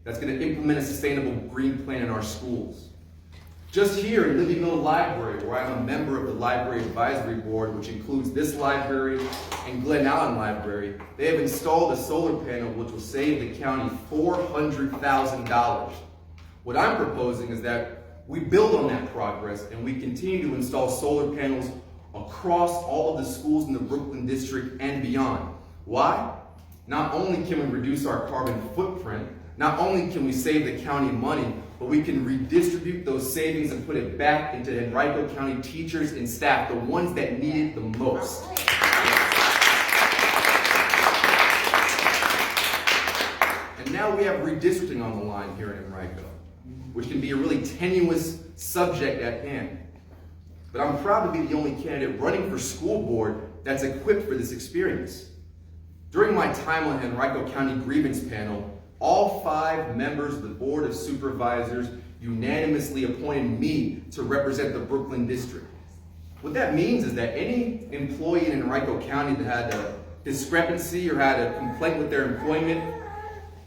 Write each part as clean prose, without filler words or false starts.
that's going to implement a sustainable green plan in our schools. Just here in Libby Mill Library, where I'm a member of the Library Advisory Board, which includes this library and Glen Allen Library, they have installed a solar panel which will save the county $400,000. What I'm proposing is that we build on that progress and we continue to install solar panels across all of the schools in the Brookland District and beyond. Why? Not only can we reduce our carbon footprint, not only can we save the county money, but we can redistribute those savings and put it back into Henrico County teachers and staff, the ones that need it the most. And now we have redistricting on the line here in Henrico, which can be a really tenuous subject at hand. But I'm proud to be the only candidate running for school board that's equipped for this experience. During my time on the Henrico County Grievance Panel, all 5 members of the Board of Supervisors unanimously appointed me to represent the Brookland District. What that means is that any employee in Henrico County that had a discrepancy or had a complaint with their employment,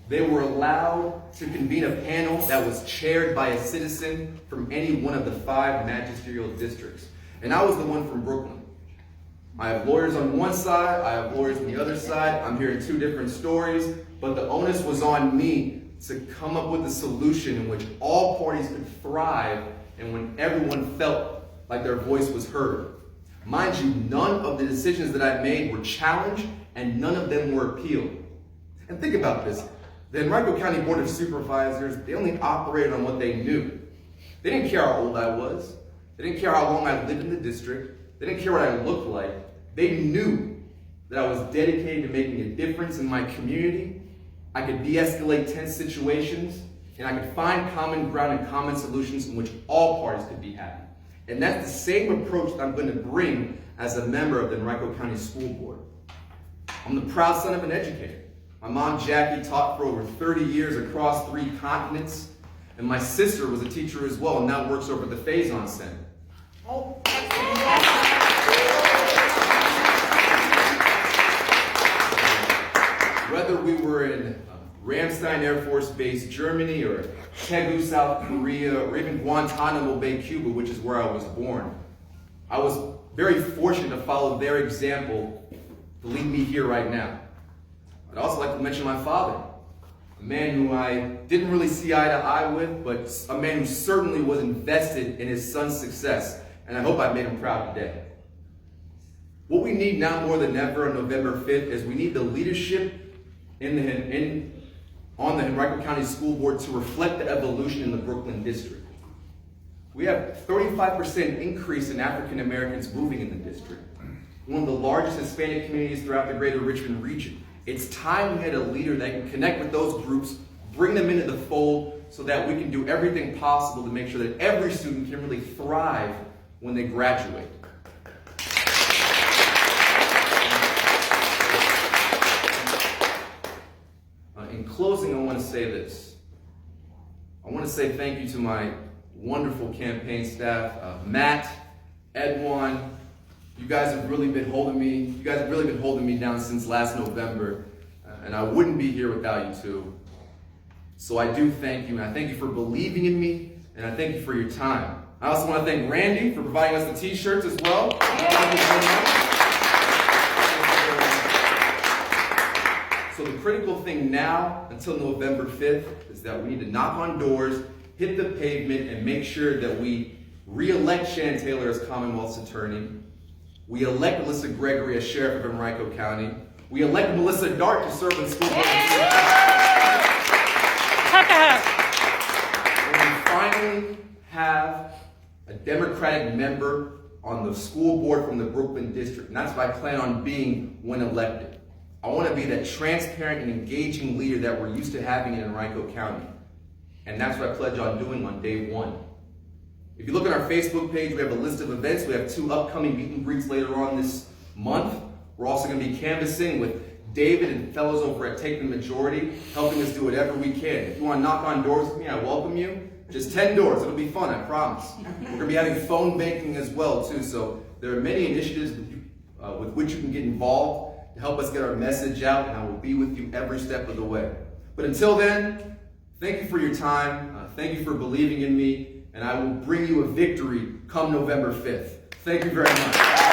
they were allowed to convene a panel that was chaired by a citizen from any one of the 5 magisterial districts. And I was the one from Brooklyn. I have lawyers on one side, I have lawyers on the other side. I'm hearing 2 different stories, but the onus was on me to come up with a solution in which all parties could thrive and when everyone felt like their voice was heard. Mind you, none of the decisions that I made were challenged and none of them were appealed. And think about this. The Henrico County Board of Supervisors, they only operated on what they knew. They didn't care how old I was. They didn't care how long I lived in the district. They didn't care what I looked like. They knew that I was dedicated to making a difference in my community. I could de-escalate tense situations, and I could find common ground and common solutions in which all parties could be happy. And that's the same approach that I'm going to bring as a member of the Henrico County School Board. I'm the proud son of an educator. My mom, Jackie, taught for over 30 years across 3 continents, and my sister was a teacher as well and now works over at the Faison Center. Whether we were in Ramstein Air Force Base, Germany, or Daegu, South Korea, or even Guantanamo Bay, Cuba, which is where I was born, I was very fortunate to follow their example to lead me here right now. I'd also like to mention my father, a man who I didn't really see eye to eye with, but a man who certainly was invested in his son's success, and I hope I made him proud today. What we need now more than ever on November 5th is we need the leadership on the Henrico County School Board to reflect the evolution in the Brookland District. We have 35% increase in African Americans moving in the district, one of the largest Hispanic communities throughout the greater Richmond region. It's time we had a leader that can connect with those groups, bring them into the fold so that we can do everything possible to make sure that every student can really thrive when they graduate. In closing, I want to say this. I want to say thank you to my wonderful campaign staff, Matt, Edwan. You guys have really been holding me down since last November, and I wouldn't be here without you two. So I do thank you, and I thank you for believing in me, and I thank you for your time. I also want to thank Randy for providing us the t-shirts as well. Thank you very much. So the critical thing now, until November 5th, is that we need to knock on doors, hit the pavement, and make sure that we re-elect Shannon Taylor as Commonwealth's Attorney. We elect Melissa Gregory as Sheriff of Henrico County. We elect Melissa Dart to serve in school board. And we finally have a Democratic member on the school board from the Brookland District. And that's what I plan on being when elected. I want to be that transparent and engaging leader that we're used to having in Henrico County. And that's what I pledge on doing on day 1. If you look at our Facebook page, we have a list of events. We have 2 upcoming meet and greets later on this month. We're also going to be canvassing with David and fellows over at Take the Majority, helping us do whatever we can. If you want to knock on doors with me, I welcome you. Just 10 doors. It'll be fun, I promise. We're going to be having phone banking as well, too. So there are many initiatives with which you can get involved to help us get our message out, and I will be with you every step of the way. But until then, Thank you for your time. Thank you for believing in me, and I will bring you a victory come November 5th. Thank you very much.